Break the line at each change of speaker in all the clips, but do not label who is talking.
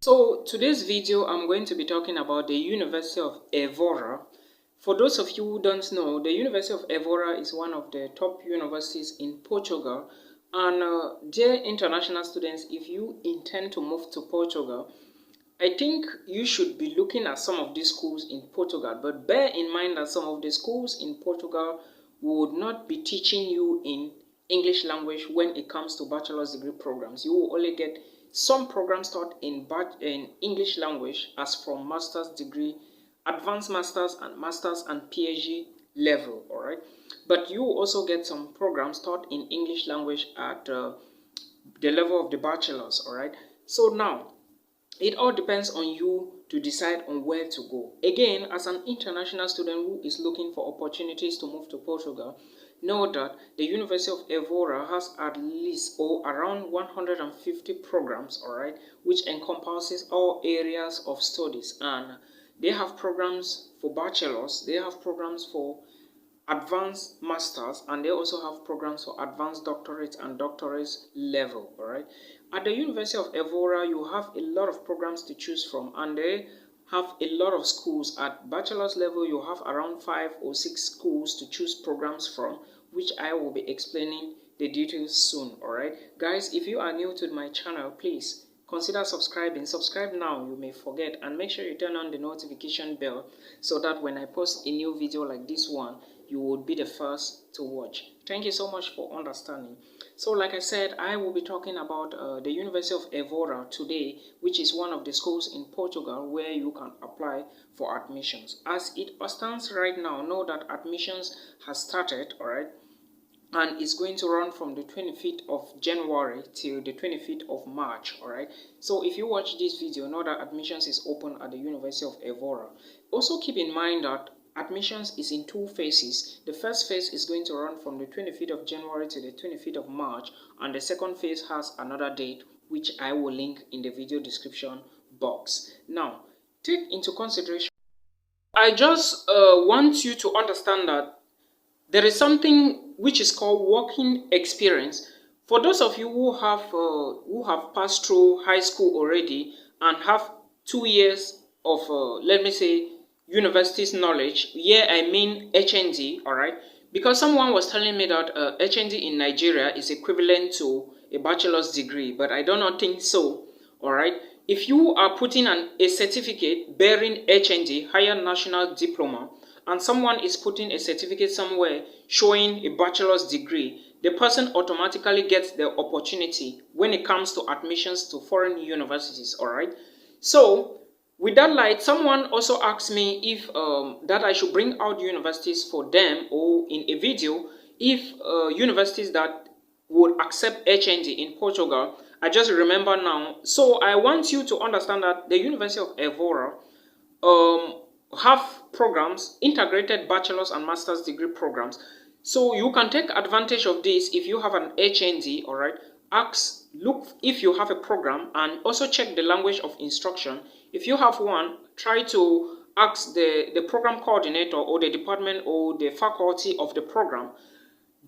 So today's video I'm going to be talking about the University of Evora. For those of you who don't know, the University of Evora is one of the top universities in Portugal, and dear international students, if you intend to move to Portugal, I think you should be looking at some of these schools in Portugal, but bear in mind that some of the schools in Portugal would not be teaching you in English language when it comes to bachelor's degree programs. You will only get some programs taught in English language as from master's degree, advanced masters and PhD level, all right? But you will also get some programs taught in English language at the level of the bachelor's, all right? So now, it all depends on you to decide on where to go. Again, as an international student who is looking for opportunities to move to Portugal, know that the University of Evora has at least or around 150 programs, all right, which encompasses all areas of studies, and they have programs for bachelors, they have programs for advanced masters, and they also have programs for advanced doctorate and doctorate level. All right, at the University of Evora you have a lot of programs to choose from, and they have a lot of schools. At bachelor's level you have around 5 or 6 schools to choose programs from, which I will be explaining the details soon. All right guys, if you are new to my channel, please consider subscribing. Subscribe now, you may forget, and make sure you turn on the notification bell so that when I post a new video like this one, you would be the first to watch. Thank you so much for understanding. So like I said, I will be talking about the University of Evora today, which is one of the schools in Portugal where you can apply for admissions. As it stands right now, know that admissions has started, all right, and it's going to run from the 25th of January till the 25th of March. All right, so if you watch this video, know that admissions is open at the University of Evora. Also keep in mind that admissions is in 2 phases. The first phase is going to run from the 25th of January to the 25th of March, and the second phase has another date which I will link in the video description box. Now take into consideration, I just want you to understand that there is something which is called working experience. For those of you who have passed through high school already and have 2 years of let me say university's knowledge, here I mean HND, all right, because someone was telling me that HND in Nigeria is equivalent to a bachelor's degree, but I do not think so. All right, if you are putting a certificate bearing HND, higher national diploma, and someone is putting a certificate somewhere showing a bachelor's degree, the person automatically gets the opportunity when it comes to admissions to foreign universities. All right, so with that light, someone also asked me if that I should bring out universities for them, or in a video, if universities that would accept HND in Portugal. I just remember now. So I want you to understand that the University of Evora have programs, integrated bachelor's and master's degree programs. So you can take advantage of this if you have an HND, all right. Look if you have a program, and also check the language of instruction. If you have one, try to ask the program coordinator or the department or the faculty of the program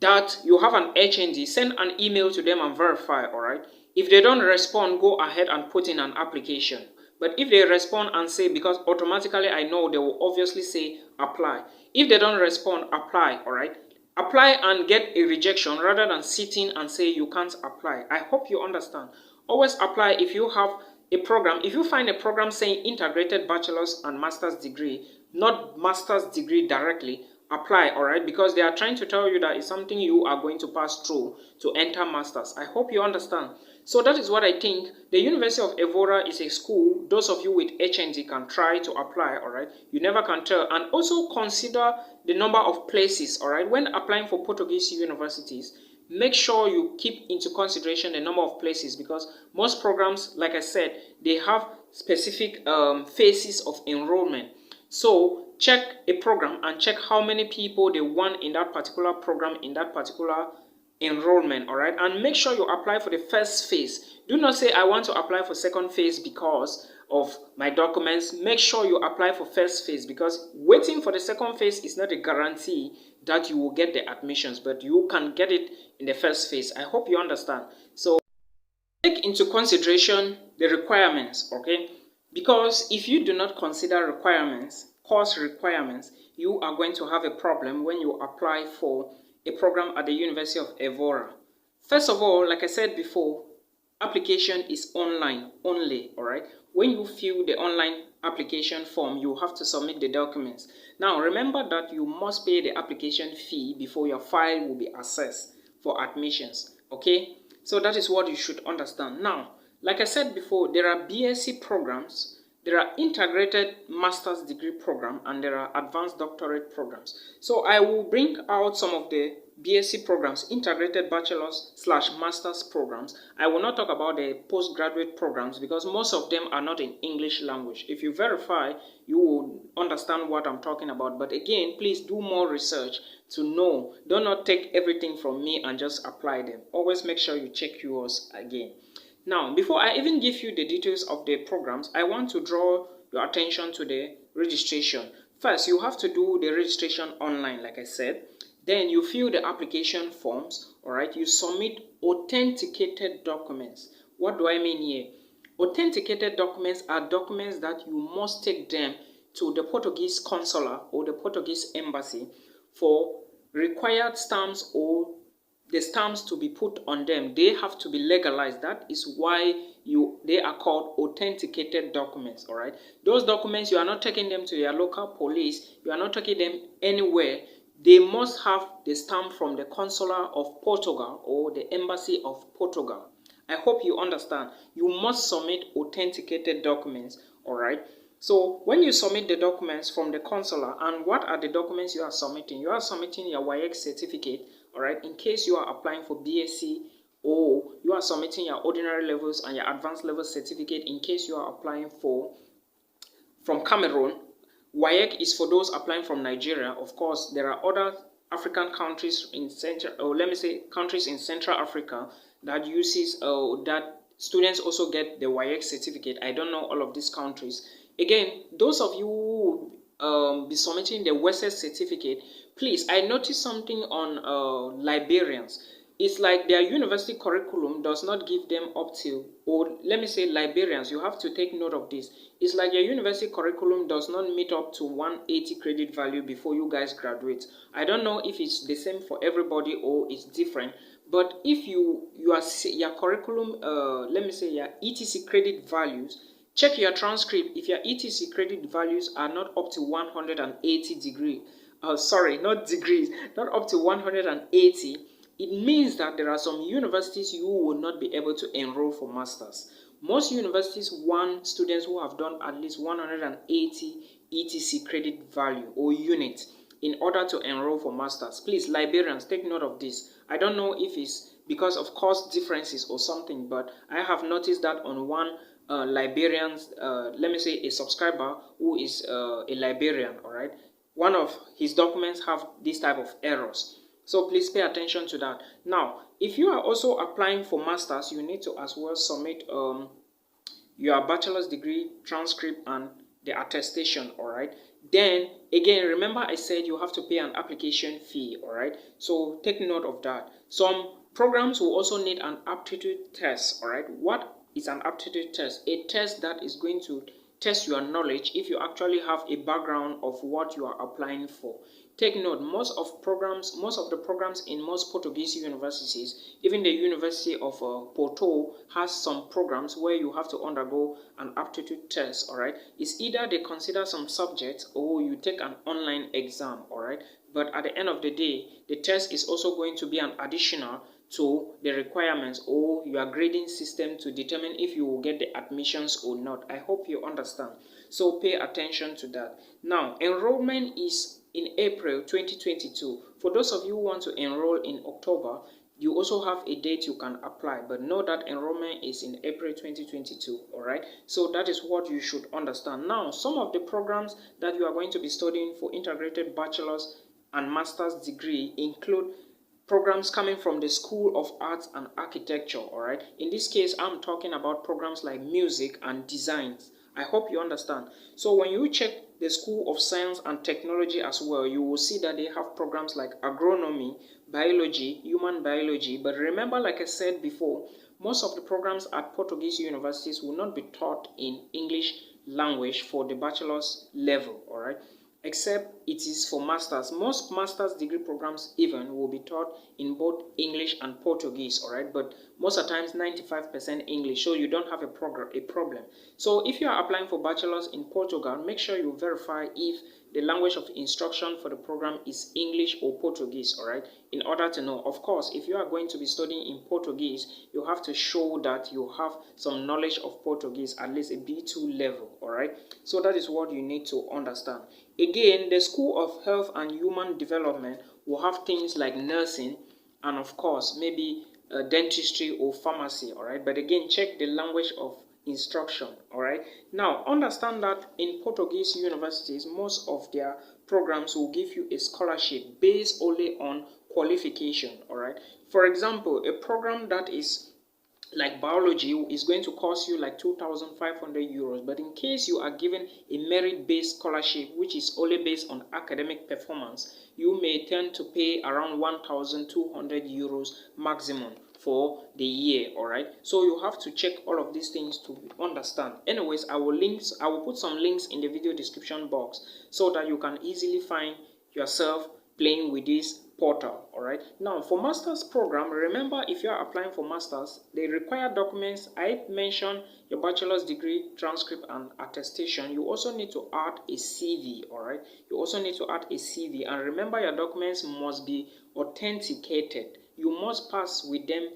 that you have an HND. Send an email to them and verify, all right. If they don't respond, go ahead and put in an application. But if they respond and say, because automatically I know they will obviously say apply. If they don't respond, apply, all right. Apply and get a rejection rather than sitting and say you can't apply. I hope you understand. Always apply if you have a program. If you find a program saying integrated bachelor's and master's degree, not master's degree directly, apply, all right, because they are trying to tell you that it's something you are going to pass through to enter masters. I hope you understand. So that is what I think. The University of Evora is a school those of you with HND can try to apply, all right. You never can tell. And also consider the number of places, all right. When applying for Portuguese universities, make sure you keep into consideration the number of places, because most programs, like I said, they have specific phases of enrollment. So check a program and check how many people they want in that particular program, in that particular enrollment, all right. And make sure you apply for the first phase. Do not say I want to apply for second phase because of my documents. Make sure you apply for first phase, because waiting for the second phase is not a guarantee that you will get the admissions, but you can get it in the first phase. I hope you understand. So Take into consideration the requirements, okay? Because if you do not consider requirements, course requirements, you are going to have a problem when you apply for a program at the University of Evora. First of all, like I said before, application is online only, all right? When you fill the online application form, you have to submit the documents. Now, remember that you must pay the application fee before your file will be assessed for admissions, okay? So that is what you should understand. Now, like I said before, there are BSc programs, there are integrated master's degree program, and there are advanced doctorate programs. So I will bring out some of the BSc programs, integrated bachelor's/master's programs. I will not talk about the postgraduate programs because most of them are not in English language. If you verify, you will understand what I'm talking about. But again, please do more research to know. Do not take everything from me and just apply them. Always make sure you check yours again. Now, before I even give you the details of the programs, I want to draw your attention to the registration. First, you have to do the registration online, like I said. Then you fill the application forms, all right? You submit authenticated documents. What do I mean here? Authenticated documents are documents that you must take them to the Portuguese consular or the Portuguese embassy for required stamps or the stamps to be put on them. They have to be legalized. That is why they are called authenticated documents, all right? Those documents, you are not taking them to your local police. You are not taking them anywhere. They must have the stamp from the consular of Portugal or the embassy of Portugal. I hope you understand. You must submit authenticated documents, all right? So when you submit the documents from the consular, and what are the documents you are submitting? You are submitting your WIEC certificate, all right, in case you are applying for BSc, or you are submitting your ordinary levels and your advanced level certificate in case you are applying from Cameroon. WIEC is for those applying from Nigeria. Of course, there are other African countries in Central, or let me say countries in Central Africa that uses that students also get the WIEC certificate. I don't know all of these countries. Again, those of you who be submitting the WESES certificate, please, I noticed something on Liberians. It's like their university curriculum does not give them up till, or let me say Liberians, you have to take note of this. It's like your university curriculum does not meet up to 180 credit value before you guys graduate. I don't know if it's the same for everybody or it's different, but if your curriculum, let me say your ETC credit values, check your transcript. If your ETC credit values are not up to 180 degree, sorry, not degrees, not up to 180, it means that there are some universities you will not be able to enroll for masters. Most universities want students who have done at least 180 ETC credit value or unit in order to enroll for masters. Please, Liberians, take note of this. I don't know if it's because of cost differences or something, but I have noticed that on one Liberian's, let me say a subscriber who is a Liberian, all right? One of his documents have this type of errors. So please pay attention to that. Now, if you are also applying for masters, you need to as well submit your bachelor's degree transcript and the attestation, all right? Then again, remember I said you have to pay an application fee, all right? So take note of that. Some programs will also need an aptitude test, all right? What is an aptitude test? A test that is going to test your knowledge if you actually have a background of what you are applying for. Take note, most of the programs in most Portuguese universities, even the University of Porto has some programs where you have to undergo an aptitude test, all right? It's either they consider some subjects or you take an online exam, all right? But at the end of the day, the test is also going to be an additional to the requirements or your grading system to determine if you will get the admissions or not. I hope you understand. So pay attention to that. Now, enrollment is in April 2022. For those of you who want to enroll in October, you also have a date you can apply, but know that enrollment is in April 2022, all right? So that is what you should understand. Now, some of the programs that you are going to be studying for integrated bachelor's and master's degree include programs coming from the School of Arts and Architecture, all right? In this case, I'm talking about programs like music and designs. I hope you understand. So when you check the School of Science and Technology as well, you will see that they have programs like agronomy, biology, human biology. But remember, like I said before, most of the programs at Portuguese universities will not be taught in English language for the bachelor's level, all right, except it is for masters. Most master's degree programs even will be taught in both English and Portuguese, all right, but most of the times 95% English, so you don't have a problem. So if you are applying for bachelor's in Portugal, make sure you verify if the language of instruction for the program is English or Portuguese, all right, in order to know. Of course, if you are going to be studying in Portuguese, you have to show that you have some knowledge of Portuguese, at least a B2 level, all right. So that is what you need to understand. Again, the School of Health and Human Development will have things like nursing and of course maybe dentistry or pharmacy, all right. But again, check the language of instruction, all right. Now understand that in Portuguese universities, most of their programs will give you a scholarship based only on qualification, all right. For example, a program that is like biology is going to cost you like 2,500 euros, but in case you are given a merit-based scholarship which is only based on academic performance, you may tend to pay around 1,200 euros maximum for the year, all right. So you have to check all of these things to understand. Anyways, I will put some links in the video description box so that you can easily find yourself playing with this portal, all right. Now for master's program, remember, if you are applying for masters, the required documents I mentioned: your bachelor's degree, transcript and attestation. You also need to add a CV, all right. You also need to add a CV, and remember, your documents must be authenticated. You must pass with them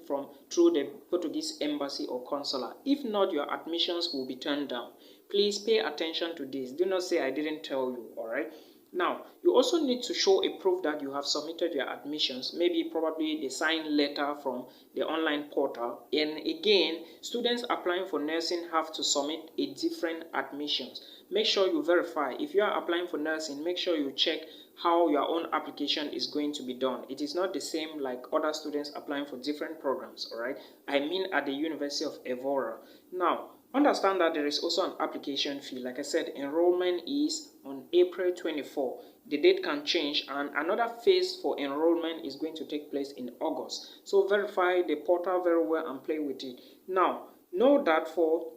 through the Portuguese embassy or consular. If not, your admissions will be turned down. Please pay attention to this. Do not say I didn't tell you, all right. Now, you also need to show a proof that you have submitted your admissions, maybe probably the signed letter from the online portal. And again, students applying for nursing have to submit a different admissions. Make sure you verify. If you are applying for nursing, make sure you check how your own application is going to be done. It is not the same like other students applying for different programs, all right? I mean at the University of Evora. Now, understand that there is also an application fee. Like I said, enrollment is on April 24. The date can change, and another phase for enrollment is going to take place in August. So verify the portal very well and play with it. Now, know that for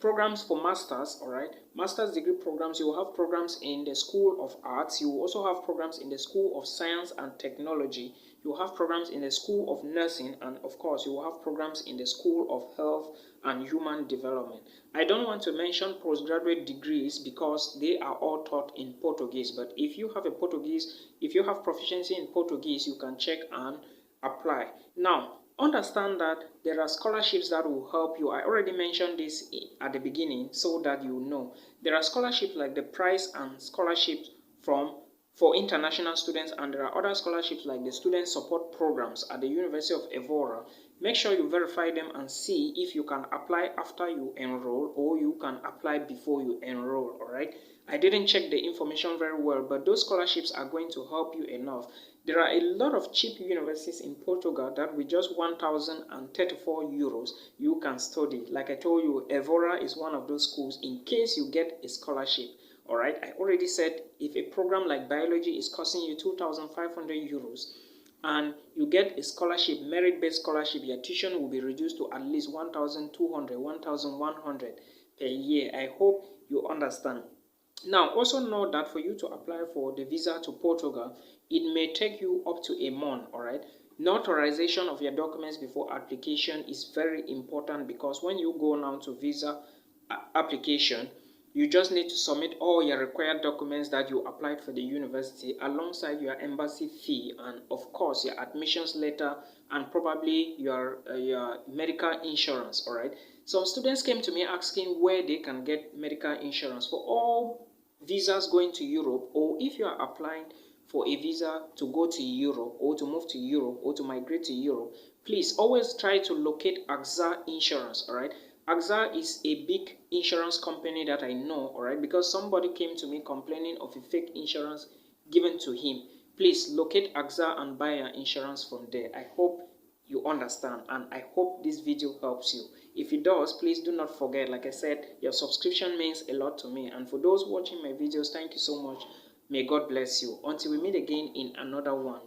programs for masters, all right, master's degree programs, you will have programs in the School of Arts. You will also have programs in the School of Science and Technology. You will have programs in the School of Nursing, and of course you will have programs in the School of Health and Human Development. I don't want to mention postgraduate degrees because they are all taught in Portuguese, but if you have proficiency in Portuguese, you can check and apply. Now understand that there are scholarships that will help you. I already mentioned this at the beginning so that you know. There are scholarships like the prize and scholarships for international students, and there are other scholarships like the student support programs at the University of Evora. Make sure you verify them and see if you can apply after you enroll or you can apply before you enroll, all right? I didn't check the information very well, but those scholarships are going to help you enough. There are a lot of cheap universities in Portugal that with just 1,034 euros, you can study. Like I told you, Evora is one of those schools in case you get a scholarship. All right, I already said if a program like biology is costing you 2,500 euros and you get a scholarship, merit-based scholarship, your tuition will be reduced to at least 1,200, 1,100 per year. I hope you understand. Now, also know that for you to apply for the visa to Portugal, it may take you up to a month, all right? Notarization of your documents before application is very important because when you go now to visa application, you just need to submit all your required documents that you applied for the university alongside your embassy fee and of course your admissions letter and probably your medical insurance, all right? Some students came to me asking where they can get medical insurance for all visas going to Europe, or if you are applying for a visa to go to Europe or to move to Europe or to migrate to Europe, please always try to locate AXA Insurance, all right? AXA is a big insurance company that I know, all right, because somebody came to me complaining of a fake insurance given to him. Please locate AXA and buy your insurance from there. I hope you understand, and I hope this video helps you. If it does, please do not forget, like I said, your subscription means a lot to me, and for those watching my videos, thank you so much. May God bless you. Until we meet again in another one.